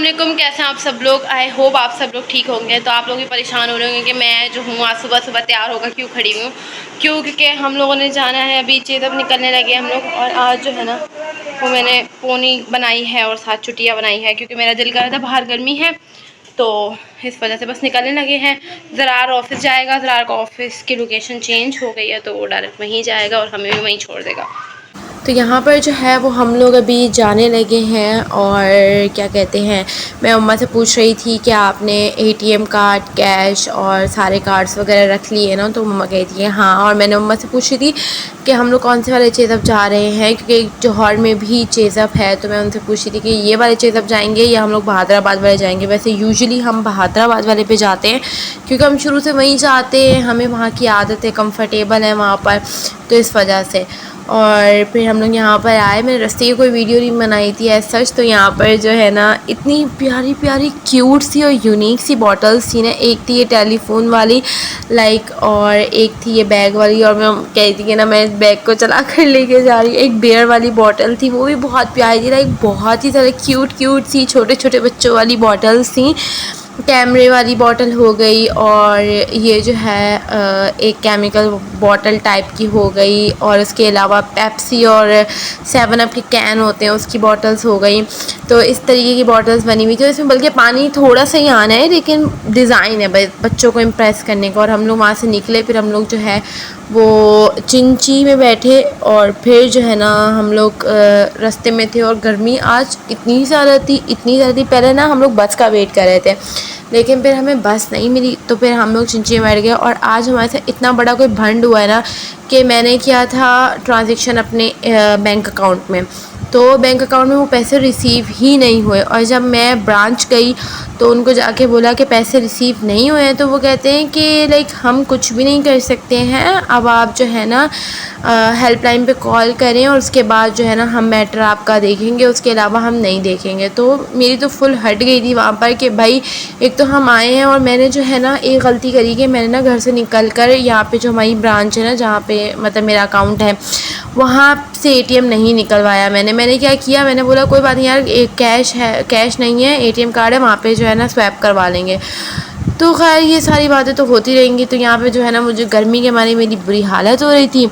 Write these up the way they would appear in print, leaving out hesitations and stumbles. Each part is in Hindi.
अस्सलामुअलैकुम, कैसे हैं आप सब लोग। आई होप आप सब लोग ठीक होंगे। तो आप लोग भी परेशान हो रहे होंगे कि मैं जो हूँ आज सुबह सुबह तैयार होकर क्यों खड़ी हूँ। क्योंकि हम लोगों ने जाना है, अभी चेतब निकलने लगे हम लोग। और आज जो है ना वो मैंने पोनी बनाई है और 7 चुटियाँ बनाई है, क्योंकि मेरा दिल कर रहा था, बाहर गर्मी है तो इस वजह से बस निकलने लगे हैं। ज़रार ऑफिस जाएगा, ज़रार का ऑफिस की लोकेशन चेंज हो गई है तो वो डायरेक्ट वहीं जाएगा और हमें भी वहीं छोड़ देगा। तो यहाँ पर जो है वो हम लोग अभी जाने लगे हैं। और क्या कहते हैं, मैं अम्मा से पूछ रही थी कि आपने एटीएम कार्ड, कैश और सारे कार्ड्स वगैरह रख लिए ना, तो मम्मा कहती है हाँ। और मैंने अम्मा से पूछी थी कि हम लोग कौन से वाले चेज़अप जा रहे हैं, क्योंकि जौहर में भी चेज़अप है। तो मैं उनसे पूछी थी कि ये वाले चेज़अप जाएंगे या हम लोग बहादुराबाद वाले जाएंगे। वैसे यूजुअली हम बहादुराबाद वाले पे जाते हैं, क्योंकि हम शुरू से वहीं जाते हैं, हमें वहाँ की आदत है, कंफर्टेबल है वहाँ पर, तो इस वजह से। और फिर हम लोग यहाँ पर आए। मैंने रास्ते की कोई वीडियो नहीं बनाई थी एज सच। तो यहाँ पर जो है ना इतनी प्यारी प्यारी क्यूट सी और यूनिक सी बॉटल्स थी ना। एक थी ये टेलीफोन वाली लाइक, और एक थी ये बैग वाली। और मैं कह रही थी कि ना मैं इस बैग को चला कर लेके जा रही हूँ। एक बेयर वाली बॉटल थी, वो भी बहुत प्यारी थी, लाइक बहुत ही ज़्यादा क्यूट क्यूट सी छोटे छोटे बच्चों वाली बॉटल्स थी। कैमरे वाली बॉटल हो गई, और ये जो है एक केमिकल बॉटल टाइप की हो गई, और उसके अलावा पेप्सी और 7 अप के कैन होते हैं उसकी बॉटल्स हो गई। तो इस तरीके की बॉटल्स बनी हुई थी। इसमें बल्कि पानी थोड़ा सा ही आना है, लेकिन डिज़ाइन है बच्चों को इम्प्रेस करने का। और हम लोग वहाँ से निकले, फिर हम लोग जो है वो चिंची में बैठे, और फिर जो है ना हम लोग रास्ते में थे। और गर्मी आज इतनी ज़्यादा थी, इतनी ज़्यादा थी। पहले ना हम लोग बस का वेट कर रहे थे, लेकिन फिर हमें बस नहीं मिली, तो फिर हम लोग चिंची में बैठ गए। और आज हमारे साथ इतना बड़ा कोई भंड हुआ है ना कि मैंने किया था ट्रांजैक्शन अपने बैंक अकाउंट में, तो बैंक अकाउंट में वो पैसे रिसीव ही नहीं हुए। और जब मैं ब्रांच गई तो उनको जाके बोला कि पैसे रिसीव नहीं हुए हैं, तो वो कहते हैं कि लाइक हम कुछ भी नहीं कर सकते हैं, अब आप जो है ना हेल्पलाइन पे कॉल करें, और उसके बाद जो है ना हम मैटर आपका देखेंगे, उसके अलावा हम नहीं देखेंगे। तो मेरी तो फुल हट गई थी वहाँ पर कि भाई एक तो हम आए हैं, और मैंने जो है ना एक गलती करी कि मैंने ना घर से निकल कर यहाँ पे जो हमारी ब्रांच है ना, जहाँ पे मतलब मेरा अकाउंट है, वहाँ से एटीएम नहीं निकलवाया। मैंने क्या किया, मैंने बोला कोई बात नहीं यार, एक कैश है, कैश नहीं है, एटीएम कार्ड है, वहाँ पे जो है ना स्वैप करवा लेंगे। तो खैर ये सारी बातें तो होती रहेंगी। तो यहाँ पे जो है ना मुझे गर्मी के मारे मेरी बुरी हालत हो रही थी,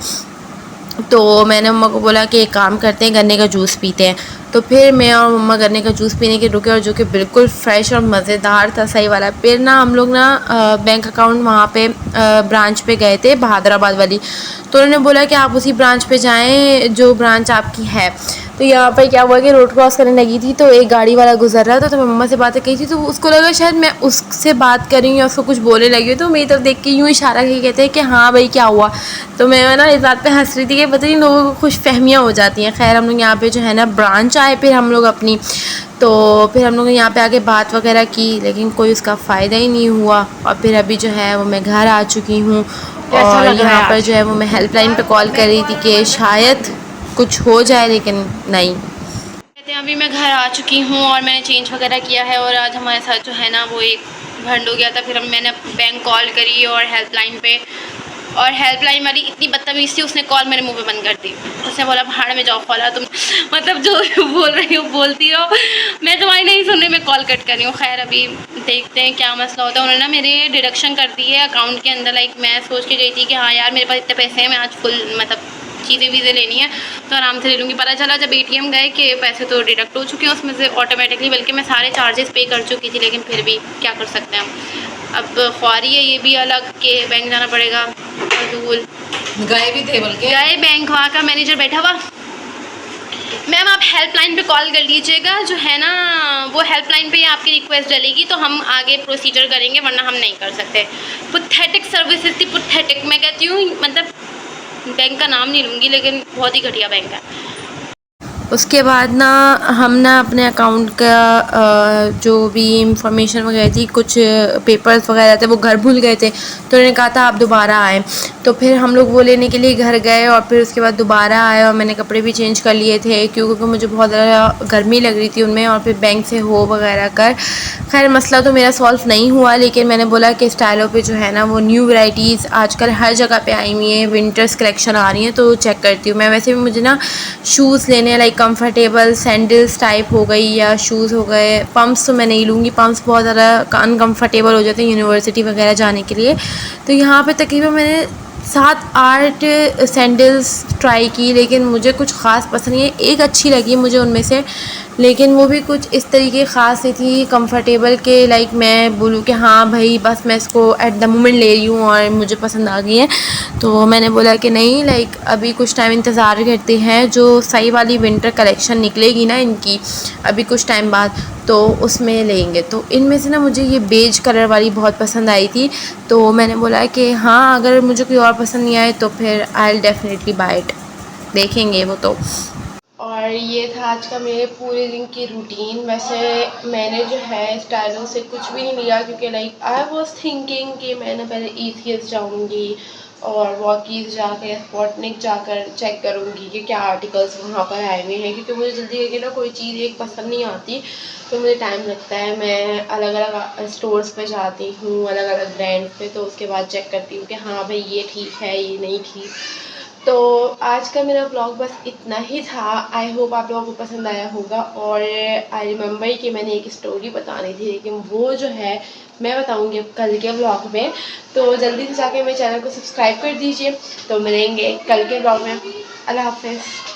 तो मैंने मम्मा को बोला कि एक काम करते हैं, गन्ने का जूस पीते हैं। तो फिर मैं और मम्मा गन्ने का जूस पीने के रुके, और जो कि बिल्कुल फ्रेश और मज़ेदार था, सही वाला। फिर ना हम लोग ना बैंक अकाउंट वहाँ पे ब्रांच पे गए थे, बहादुराबाद वाली। तो उन्होंने बोला कि आप उसी ब्रांच पे जाएं जो ब्रांच आपकी है। तो यहाँ पर क्या हुआ कि रोड क्रॉस करने लगी थी, तो एक गाड़ी वाला गुजर रहा था, तो मैं मम्मा से बातें की थी, तो उसको लगा शायद मैं उससे बात कर रही हूँ या उसको कुछ बोलने लगी हूँ। तो मेरी तरफ देख के यूँ इशारा करके कहते हैं कि हाँ भाई क्या हुआ। तो मैं ना इस बात पे हंस रही थी कि पता नहीं लोगों को खुश फहमियाँ हो जाती हैं। खैर हम लोग यहाँ पे जो है ना ब्रांच आए, फिर हम लोग अपनी, तो फिर हम लोग यहाँ पे आके बात वगैरह की, लेकिन कोई उसका फ़ायदा ही नहीं हुआ। और फिर अभी जो है वो मैं घर आ चुकी हूँ, और यहाँ पर जो है वो मैं हेल्पलाइन पे कॉल कर रही थी कि शायद कुछ हो जाए, लेकिन नहीं। कहते हैं अभी मैं घर आ चुकी हूँ और मैंने चेंज वगैरह किया है। और आज हमारे साथ जो है ना वो एक भंड हो गया था। फिर मैंने बैंक कॉल करी और हेल्पलाइन पे, और हेल्पलाइन वाली इतनी बदतमीज़ थी, उसने कॉल मेरे मुंह पे बंद कर दी। उसने बोला भाड़ में जाओ खोला तुम, मतलब जो बोल रही हो बोलती रहो, मैं तुम्हारी नहीं सुन रही, मैं कॉल कट कर रही हूँ। खैर अभी देखते हैं क्या मसला होता है। उन्होंने ना मेरे डिडक्शन कर दी है अकाउंट के अंदर। लाइक मैं सोच के गई थी कि हाँ यार मेरे पास इतने पैसे हैं, मैं आज फुल मतलब चीज़ें वीज़ें लेनी है तो आराम से ले लूँगी। पता चला जब एटीएम गए कि पैसे तो डिडक्ट हो चुके हैं उसमें से ऑटोमेटिकली, बल्कि मैं सारे चार्जेस पे कर चुकी थी, लेकिन फिर भी क्या कर सकते हैं हम। अब ख्वारी है ये भी अलग के बैंक जाना पड़ेगा। फजूल गए भी थे, बल्कि गए बैंक, वहाँ का मैनेजर बैठा हुआ, मैम आप हेल्पलाइन पे कॉल कर लीजिएगा, जो है ना वो हेल्पलाइन पे आपकी रिक्वेस्ट डलेगी तो हम आगे प्रोसीजर करेंगे, वरना हम नहीं कर सकते। पुथेटिक सर्विसेज थी, पुथेटिक। मैं कहती हूँ मतलब बैंक का नाम नहीं लूँगी, लेकिन बहुत ही घटिया बैंक है। उसके बाद ना हम ना अपने अकाउंट का जो भी इंफॉर्मेशन वगैरह थी, कुछ पेपर्स वगैरह थे, वो घर भूल गए थे। तो उन्होंने कहा था आप दोबारा आएँ। तो फिर हम लोग वो लेने के लिए घर गए, और फिर उसके बाद दोबारा आए, और मैंने कपड़े भी चेंज कर लिए थे क्योंकि मुझे बहुत ज़्यादा गर्मी लग रही थी उनमें, और फिर बैंक से हो वगैरह कर खैर मसला तो मेरा सॉल्व नहीं हुआ, लेकिन मैंने बोला कि स्टाइलों पे जो है ना वो न्यू वैरायटीज़ आजकल हर जगह पे आई हुई हैं, विंटर्स कलेक्शन आ रही हैं तो चेक करती हूँ मैं। वैसे भी मुझे ना शूज़ लेने हैं, लाइक कंफर्टेबल सैंडल्स टाइप हो गई या शूज़ हो गए। पम्प्स तो मैं नहीं लूँगी, पम्प्स बहुत ज़्यादा अनकम्फर्टेबल हो जाते हैं यूनिवर्सिटी वगैरह जाने के लिए। तो यहाँ पर तकरीबन मैंने 7-8 सैंडल्स ट्राई की, लेकिन मुझे कुछ ख़ास पसंद नहीं है। एक अच्छी लगी मुझे उनमें से, लेकिन वो भी कुछ इस तरीके ख़ास नहीं थी कंफर्टेबल के, लाइक मैं बोलूँ कि हाँ भाई बस मैं इसको एट द मोमेंट ले रही हूँ और मुझे पसंद आ गई है। तो मैंने बोला कि नहीं, लाइक अभी कुछ टाइम इंतज़ार करते हैं, जो सही वाली विंटर कलेक्शन निकलेगी ना इनकी अभी कुछ टाइम बाद, तो उसमें लेंगे। तो इनमें से ना मुझे ये बेज कलर वाली बहुत पसंद आई थी, तो मैंने बोला कि हाँ अगर मुझे कोई और पसंद नहीं आए तो फिर I will definitely buy it, देखेंगे वो तो। और ये था आज का मेरे पूरे दिन की रूटीन। वैसे मैंने जो है स्टाइलों से कुछ भी नहीं लिया, क्योंकि लाइक आई वाज थिंकिंग कि मैं ना पहले ECS जाऊँगी और वॉकीज़ जाकर स्पॉटनिक जाकर चेक करूँगी कि क्या आर्टिकल्स वहाँ पर आए हुए हैं, क्योंकि मुझे जल्दी करके ना कोई चीज़ एक पसंद नहीं आती तो मुझे टाइम लगता है। मैं अलग अलग स्टोर्स पे जाती हूँ, अलग अलग ब्रांड पे, तो उसके बाद चेक करती हूँ कि हाँ भाई ये ठीक है ये नहीं ठीक। तो आज का मेरा ब्लॉग बस इतना ही था। आई होप आप लोगों को पसंद आया होगा। और आई रिमेंबर कि मैंने एक स्टोरी बतानी थी, लेकिन वो जो है मैं बताऊंगी अब कल के ब्लॉग में। तो जल्दी से जाके मेरे चैनल को सब्सक्राइब कर दीजिए। तो मिलेंगे कल के ब्लॉग में। अल्लाह हाफ़िज़।